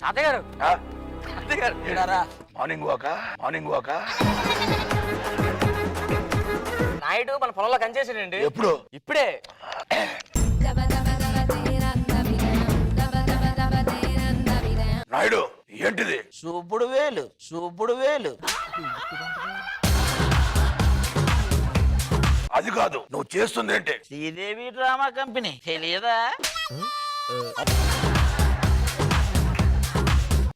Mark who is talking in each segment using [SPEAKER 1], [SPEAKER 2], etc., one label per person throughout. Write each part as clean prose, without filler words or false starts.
[SPEAKER 1] తాతయ్య గారు తాతయ్య గారు
[SPEAKER 2] మార్నింగ్ వాక
[SPEAKER 1] నాయుడు మన పొలంలో కంచేసాడండి.
[SPEAKER 2] ఎప్పుడు?
[SPEAKER 1] ఇప్పుడే.
[SPEAKER 2] నాయుడు ఏంటిది?
[SPEAKER 3] చూపుడు వేలు.
[SPEAKER 2] అది కాదు, నువ్వు చేస్తుంది ఏంటి?
[SPEAKER 3] శ్రీదేవి డ్రామా కంపెనీ తెలియదా?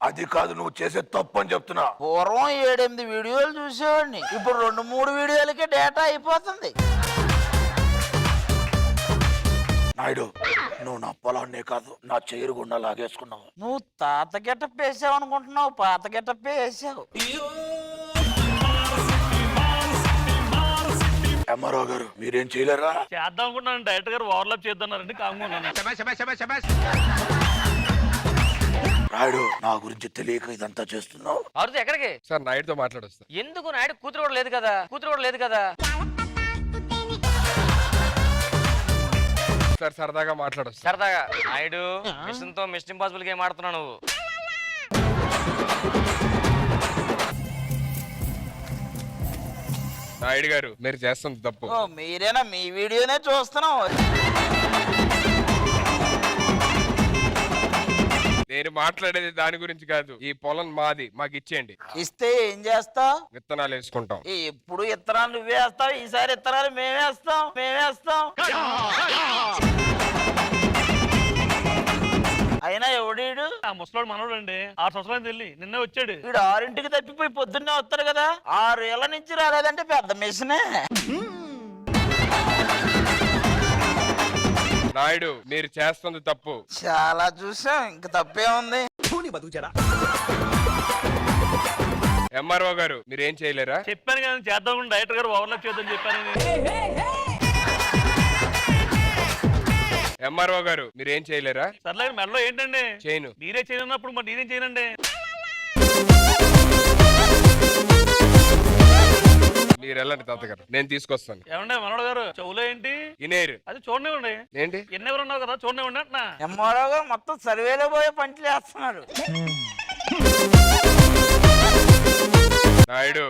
[SPEAKER 2] అది కాదు, నువ్వు చేసే తప్పు అని చెప్తున్నా.
[SPEAKER 3] పూర్వం 7-8 వీడియోలు చూసేవాడిని, ఇప్పుడు 2-3 వీడియోలకే డేటా అయిపోతుంది.
[SPEAKER 2] నాయుడు, నువ్వు నా పొలాన్నే కాదు నా చైరు గుండా లాగేసుకున్నావు.
[SPEAKER 3] నువ్వు తాత గెటప్ వేసావు అనుకుంటున్నావు, పాత గెటప్ వేసావు.
[SPEAKER 2] ఎంఆర్ఓ గారు మీరేం చేయలేరా?
[SPEAKER 4] చేద్దాం అనుకుంటున్నాను, డైరెక్టర్ గారు ఓవర్లాప్ చేద్దాన్నారండి, కాముకున్నాను.
[SPEAKER 2] నాయుడు, నా గురించి తెలియక ఇదంతా చేస్తున్నావు.
[SPEAKER 1] అవును, ఎక్కడికి
[SPEAKER 5] సార్? నాయుడుతో మాట్లాడొస్తా.
[SPEAKER 1] ఎందుకు? నాయుడు కూతురు కూడా లేదు కదా.
[SPEAKER 5] సార్ సరదాగా మాట్లాడొస్తా.
[SPEAKER 1] సరదాగా. నాయుడు, మిషన్ తో మిషన్ ఇంపాసిబుల్ గేమ్ ఆడుతున్నావు నువ్వు.
[SPEAKER 5] నాయుడు గారు మీరు చేస్తుంది తప్పు.
[SPEAKER 3] ఓ, మీరేనా? మీ వీడియోనే చూస్తున్నాం.
[SPEAKER 5] నేను మాట్లాడేది దాని గురించి కాదు. ఈ పొలం మాది, మాకు ఇచ్చేయండి.
[SPEAKER 3] ఇస్తే ఏం చేస్తావు?
[SPEAKER 5] విత్తనాలు వేసుకుంటాం.
[SPEAKER 3] ఎప్పుడు ఇత్తనాలు నువ్వే వేస్తావు, ఈసారి ఇత్తనాలు మేమేస్తాం. అయినా ఎవడీడు?
[SPEAKER 4] ఆ ముసలోడు మనోడు అండి, 6 సంవత్సరాలు వెళ్ళి నిన్నే వచ్చాడు.
[SPEAKER 3] వీడు 6ంటికి తప్పిపోయి పొద్దున్నే వస్తాడు కదా. 6 ఏళ్ల నుంచి రాలేదంటే పెద్ద మిషనే.
[SPEAKER 5] నాయుడు, మీరు చేస్తుంది తప్పు.
[SPEAKER 3] చాలా చూసాం, ఇంక తప్పే ఉంది.
[SPEAKER 5] ఎంఆర్ఓ గారు మీరేం చేయలేరా?
[SPEAKER 4] చెప్పాను కదా చేద్దాం అనుకుంటే డైరెక్టర్ గారు ఓవర్లాప్ చేద్దాం చెప్పాను.
[SPEAKER 5] ఎంఆర్ఓ గారు మీరేం చేయలేరా?
[SPEAKER 4] సర్లే, మెడలో ఏంటండి
[SPEAKER 5] చేయను.
[SPEAKER 4] మీరే చేయనున్నప్పుడు మరి నేనేం చేయనండి.
[SPEAKER 5] మీరు వెళ్ళండి తాతగారు, నేను తీసుకొస్తాను.
[SPEAKER 4] ఏమండి మనోడు గారు, చెవులో ఏంటి?
[SPEAKER 5] ఇనేరు.
[SPEAKER 4] అది చూడనివ్వండి.
[SPEAKER 5] ఏంటి?
[SPEAKER 4] ఎన్నెవరు ఉన్నావు కదా, చూడనివ్వండి అంటున్నా.
[SPEAKER 3] ఎంఆర్ఓ గారు మొత్తం సర్వేలో పోయే పంచులు వేస్తున్నారు.
[SPEAKER 5] నాయుడు,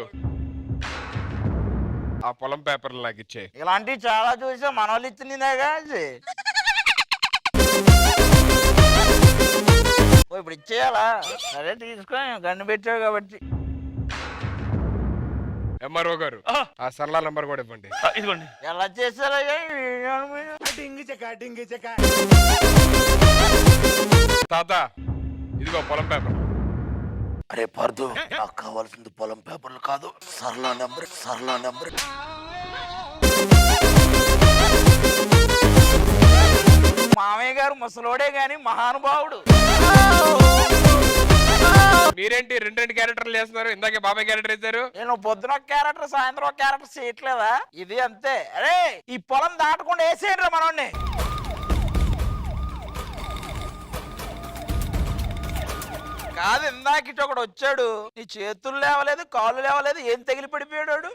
[SPEAKER 5] ఆ పొలం పేపర్లు నాకు ఇచ్చే.
[SPEAKER 3] ఇలాంటివి చాలా చూసాం, మన వాళ్ళు ఇచ్చిందే కాదు. ఇప్పుడు ఇచ్చేయాలా? సరే తీసుకో, గన్ను పెట్టావు కాబట్టి.
[SPEAKER 5] ఎంఆర్ఓ గారు ఆ సరళ నంబర్ కూడా ఇవ్వండి.
[SPEAKER 4] ఇదిగోండి.
[SPEAKER 3] ఎలా చేశారా?
[SPEAKER 5] తాత, ఇదిగో పొలం పేపర్.
[SPEAKER 2] అరే పార్దు, నాకు కావాల్సింది పొలం పేపర్లు కాదు, సరళ నెంబర్.
[SPEAKER 3] మామయ్య గారు ముసలోడే గాని మహానుభావుడు.
[SPEAKER 5] మీరేంటి 2 క్యారెక్టర్లు చేస్తున్నారు? ఇందాకే బాబాయ్ క్యారెక్టర్ వేశారు.
[SPEAKER 3] నేను పొద్దున ఒక క్యారెక్టర్, సాయంత్రం ఒక క్యారెక్టర్ చేయట్లేదా? ఇది అంతే. అరే, ఈ పొలం దాటకుండా వేసేయండి రా మనోడిని. కాదు, ఇందాక ఒకడు వచ్చాడు, నీ చేతులు లేవలేదు, కాళ్ళు లేవలేదు, ఏం తగిలి పడిపోయాడు.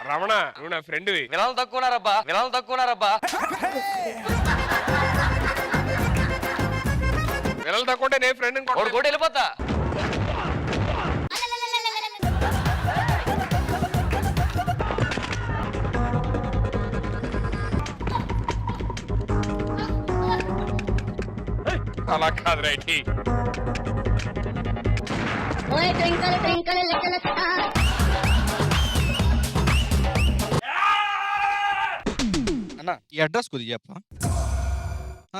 [SPEAKER 5] రమణ, నువ్వు నా ఫ్రెండ్వి.
[SPEAKER 1] వినాలు తక్కువన్నారబ్బా.
[SPEAKER 5] వినలు తక్కుంటే నేను ఫ్రెండ్
[SPEAKER 1] ఒకటి కూడా వెళ్ళిపోతా.
[SPEAKER 5] అలా కాదు రైట్.
[SPEAKER 6] అన్న, ఈ అడ్రస్ కొద్దిగా చెప్పా,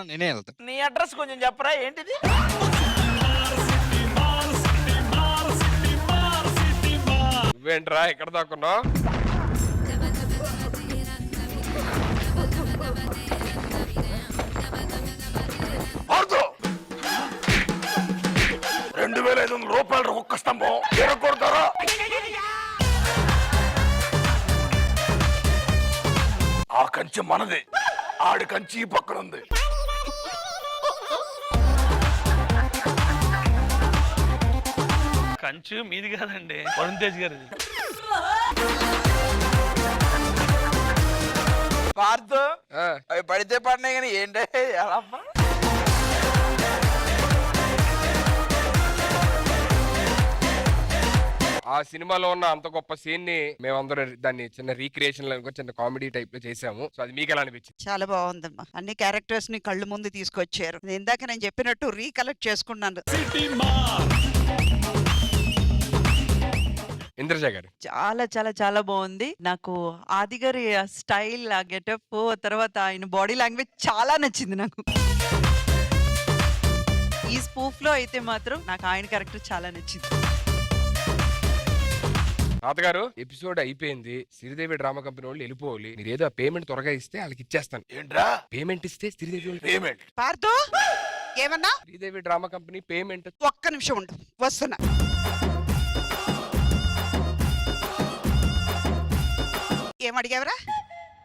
[SPEAKER 6] నేనే వెళ్తా.
[SPEAKER 3] నీ అడ్రస్ కొంచెం చెప్పరా? ఏంటిది?
[SPEAKER 5] నువ్వేంట్రా ఇక్కడ దాక్కున్నావు?
[SPEAKER 2] పార్దు, 2500 రూపాయలు ఒక్క స్తంభం ఎరగొడతారా? ఆ కంచె మనది, ఆడి కంచి ఈ పక్కన ఉంది.
[SPEAKER 4] కంచు మీది కాదండి, వరుణ్ తేజ్ గారిది.
[SPEAKER 3] పార్తు
[SPEAKER 5] ఆ,
[SPEAKER 3] అవి పడితే పడినాయి కానీ ఏంటే ఎలా అబ్బా?
[SPEAKER 5] ఆ సినిమాలో ఉన్న అంత గొప్ప సీన్ ని మేమందరం దాన్ని చిన్న రీక్రియేషన్ లో చిన్న కామెడీ టైప్ లో చేసాము. సో అది మీకు ఎలా అనిపించింది?
[SPEAKER 7] చాలా బాగుందమ్మా. అన్ని క్యారెక్టర్స్ ని కళ్ళు ముందు తీసుకొచ్చారు. ఇందాక నేను చెప్పినట్టు రీకలెక్ట్ చేసుకున్నాను.
[SPEAKER 5] ఇంద్రజ గారు
[SPEAKER 8] చాలా చాలా చాలా బాగుంది. నాకు ఆది గారి స్టైల్, ఆ గెటప్, తర్వాత ఆయన బాడీ లాంగ్వేజ్ చాలా నచ్చింది నాకు. ఈ స్పూఫ్ లో అయితే మాత్రం నాకు ఆయన క్యారెక్టర్ చాలా నచ్చింది.
[SPEAKER 5] తాతగారు ఎపిసోడ్ అయిపోయింది, శ్రీదేవి డ్రామా కంపెనీ వాళ్ళు వెళ్ళిపోవాలి. మీరు ఏదో పేమెంట్ త్వరగా ఇస్తే వాళ్ళకి ఇచ్చేస్తాను.
[SPEAKER 2] ఏంట్రా
[SPEAKER 5] పేమెంట్ ఇస్తే శ్రీదేవి వాళ్ళు
[SPEAKER 2] పేమెంట్?
[SPEAKER 7] పార్థు ఏమన్నా?
[SPEAKER 5] Sridevi drama company payment.
[SPEAKER 7] ఒక్క నిమిషం ఉండు, వస్తున్నా. ఏమడిగావరా?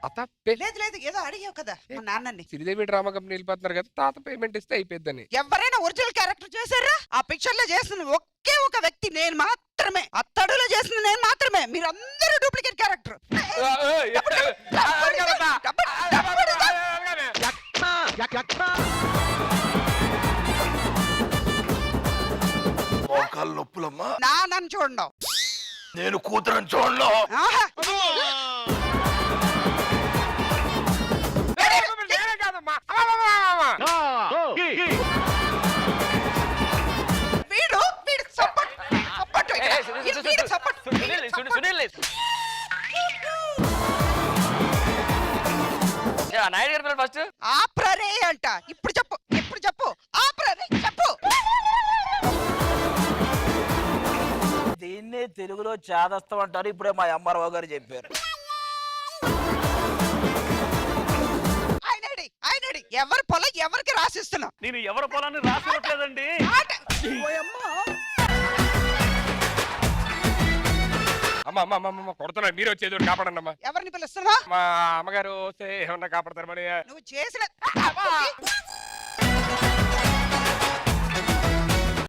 [SPEAKER 5] అత
[SPEAKER 7] లేదు లేదు, ఏదో అడిగావు కదా మా నాన్నని.
[SPEAKER 5] శ్రీదేవి డ్రామా కంపెనీ వెళ్ళిపోతున్నారు కదా, తాత పేమెంట్ ఇస్తే అయిపోద్దని.
[SPEAKER 7] ఎవరైనా ఒరిజినల్ క్యారెక్టర్ చేశారా? ఆ పిక్చర్ లో చేసిన ఒకే ఒక వ్యక్తి నేను మాత్రమే. అత్తడులో చేసిన నేను మాత్రమే. మీరందరూ డూప్లికేట్ క్యారెక్టర్.
[SPEAKER 2] మోకాలు నొప్పులమ్మా.
[SPEAKER 7] నా నన్ను చూడండి.
[SPEAKER 2] నేను కూతురని చూడను.
[SPEAKER 7] ఆహా. వీడు వీడికి సపోర్ట్ సపోర్ట్ వీడికి సపోర్ట్.
[SPEAKER 1] సునీల్ నాయుడు గారు ఫస్ట్
[SPEAKER 7] ఆప్రరే అంట. ఇప్పుడు చెప్పు, ఇప్పుడు చెప్పు. ఆప్రరే చెప్పు.
[SPEAKER 3] దీన్నే తెలుగులో చాదస్తం అంటారు. ఇప్పుడే మా అమ్మారావు గారు చెప్పారు.
[SPEAKER 7] ఆయనడి ఎవరి పొలం ఎవరికి రాసిస్తున్నా?
[SPEAKER 4] నేను ఎవరి పొలాన్ని రాసివ్వట్లేదండి.
[SPEAKER 5] అమ్మ అమ్మ అమ్మ కొడుతున్నారు, మీరు వచ్చేది కాపాడండి అమ్మా.
[SPEAKER 7] ఎవరిని పిలుస్తున్నా?
[SPEAKER 5] మా అమ్మగారు వస్తే ఏమన్నా కాపాడతారు మరి.
[SPEAKER 7] నువ్వు చేసిన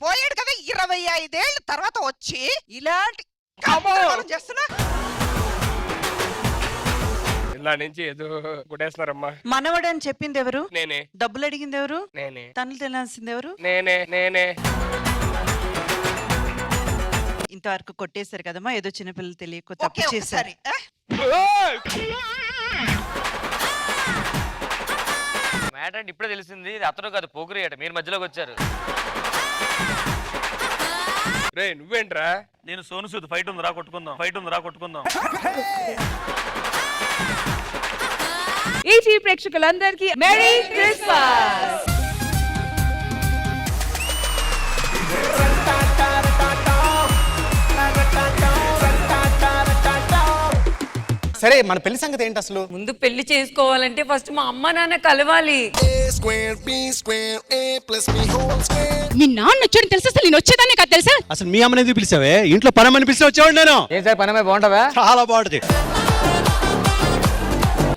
[SPEAKER 7] పోయాడు కదా 25 ఏళ్ళ తర్వాత వచ్చి ఇలాంటి చేస్తున్నా.
[SPEAKER 5] ఇలా నుంచి ఏదో కొట్టేస్తున్నారమ్మా.
[SPEAKER 8] మనవడు అని చెప్పింది ఎవరు?
[SPEAKER 5] నేనే.
[SPEAKER 8] డబ్బులు అడిగింది ఎవరు?
[SPEAKER 5] నేనే.
[SPEAKER 8] తనలు తినాల్సింది ఎవరు?
[SPEAKER 5] నేనే. నేనే.
[SPEAKER 8] ఇంతవరకు కొట్టేశారు కదమ్మా, ఏదో చిన్నపిల్లలు తెలియక
[SPEAKER 7] ఓకే,
[SPEAKER 8] తప్పు చేశారు.
[SPEAKER 7] ఒకసారి,
[SPEAKER 1] మ్యాటర్ అంటే ఇప్పుడే తెలిసింది. ఇది అతను కాదు, పోగురి అట. మీరు మధ్యలోకి వచ్చారు.
[SPEAKER 5] రే నువ్వేంట్రా?
[SPEAKER 4] నేను సోను సూద్ ఫైట్ ఉంది రా కొట్టుకుందాం, ఫైట్ ఉంది రా కొట్టుకుందాం.
[SPEAKER 9] ఈటీ ప్రేక్షకులందరికీ మెరీ క్రిస్మస్.
[SPEAKER 10] సరే మన పెళ్లి సంగతి ఏంటి అసలు?
[SPEAKER 9] ముందు పెళ్లి చేసుకోవాలంటే ఫస్ట్ మా అమ్మ నాన్న కలవాలి.
[SPEAKER 11] మీ నాన్న వచ్చాడు తెలుసా? అసలు నేను వచ్చేదాన్ని కాదు తెలుసా?
[SPEAKER 10] అసలు మీ అమ్మని ఎందుకు పిలిచావే? ఇంట్లో పనమని పిలిచి వచ్చేవాడు నేను.
[SPEAKER 1] ఏం సార్ పనమే బాగుంటావా?
[SPEAKER 10] చాలా బాగుంటది.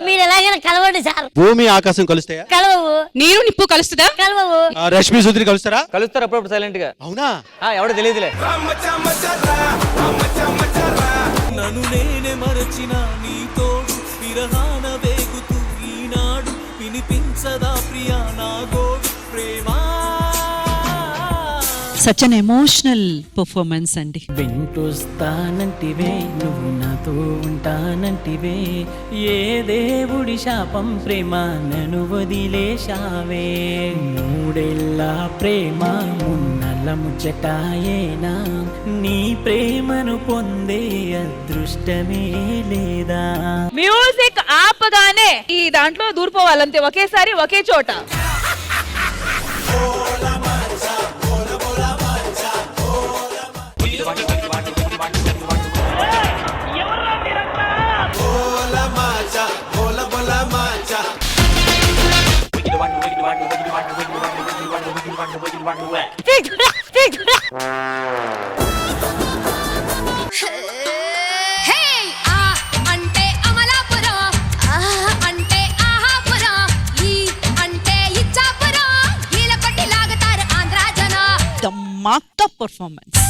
[SPEAKER 11] మీరు ఎలాగైనా కలవండి సార్.
[SPEAKER 10] భూమి ఆకాశం కలుస్తాయా?
[SPEAKER 11] కలవవు. నీరు నిప్పు కలుస్తుందా? కలవవు.
[SPEAKER 10] రష్మి సుధీర్ కలుస్తారా?
[SPEAKER 1] కలుస్తారు అప్పుడప్పుడు సైలెంట్ గా.
[SPEAKER 10] అవునా?
[SPEAKER 1] ఎవడో తెలియదులే.
[SPEAKER 12] నన్ను నేనే మరచిన నీ తోడు విరహాన వేగుతూ ఈనాడు వినిపించదా ప్రియా నా గోడు ప్రేమా.
[SPEAKER 8] సచ్ అన్ ఎమోషనల్ పర్ఫార్మెన్స్ అండి.
[SPEAKER 12] వెంటొస్తానంటివే నువ్వు నాతో ఉంటానంటివే, ఏ దేవుడి శాపం ప్రేమ నన్ను వదిలేశావే. మూడేళ్ళ ప్రేమ మున్నెల ముచ్చటాయేనా, నీ ప్రేమను పొందే అదృష్టమే లేదా.
[SPEAKER 9] మ్యూజిక్ ఆపగానే ఈ దాంట్లో దూరిపోవాలంతే, ఒకేసారి ఒకే చోట.
[SPEAKER 11] అంటే అమలాపురం, అంటే ఆహాపురం, ఈ అంటే ఇచ్చాపురం, ఈల కొట్టి లాగుతారు ఆంధ్ర జన.
[SPEAKER 8] ధమాక పర్ఫార్మెన్స్.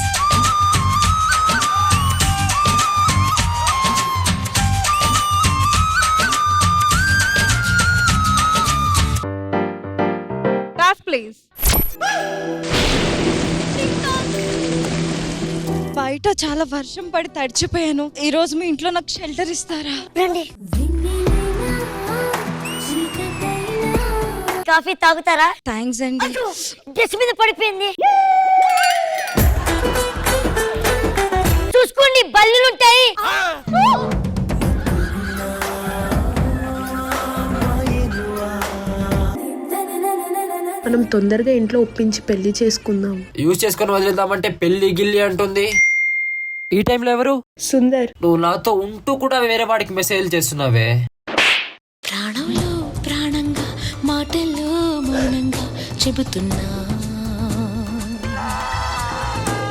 [SPEAKER 9] ప్లీజ్.
[SPEAKER 11] బయట చాలా వర్షం పడి తడిచిపోయాను. ఈ రోజు మీ ఇంట్లో నాకు షెల్టర్ ఇస్తారా?
[SPEAKER 13] కాఫీ తాగుతారా?
[SPEAKER 11] థ్యాంక్స్ అండి.
[SPEAKER 13] డ్రెస్ మీద పడిపోయింది, చూసుకోండి, బల్లులుంటాయి.
[SPEAKER 11] మనం తొందరగా ఇంట్లో ఒప్పించి పెళ్లి చేసుకుందాం.
[SPEAKER 12] యూజ్ చేసుకొని వదిలేద్దామంటే పెళ్లి గిల్లి అంటుంది. ఈ టైంలో ఎవరు?
[SPEAKER 11] సుందర్.
[SPEAKER 12] నువ్వు నాతో ఉంటూ కూడా వేరే వాడికి మెసేజ్ చేస్తున్నావే.
[SPEAKER 11] ప్రాణంలో ప్రాణంగా మాటల్లో మౌనంగా చెబుతున్నా.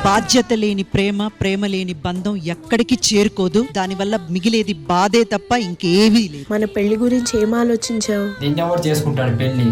[SPEAKER 8] బాధ్యత లేని ప్రేమ, ప్రేమ లేని బంధం ఎక్కడికి చేరుకోదు. దానివల్ల మిగిలేది బాధే తప్ప ఇంకేమీ లేదు.
[SPEAKER 11] మన పెళ్లి గురించి ఏం ఆలోచించావు?
[SPEAKER 12] నిన్నెవరు చేసుకుంటాడు పెళ్లి?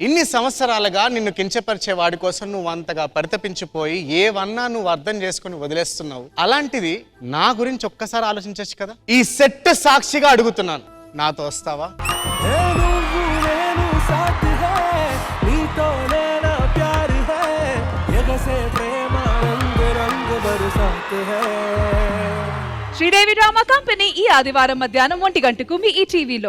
[SPEAKER 10] ఇన్ని సంవత్సరాలుగా నిన్ను కించపరిచే వాడి కోసం నువ్వు అంతగా పరితపించిపోయి ఏవన్నా నువ్వు అర్థం చేసుకుని వదిలేస్తున్నావు. అలాంటిది నా గురించి ఒక్కసారి ఆలోచించచ్చు కదా. ఈ సెట్ సాక్షిగా అడుగుతున్నాను, నాతో వస్తావా?
[SPEAKER 9] శ్రీదేవి డ్రామా కంపెనీ ఈ ఆదివారం మధ్యాహ్నం 1 గంటకు మీ ఈ టీవీలో.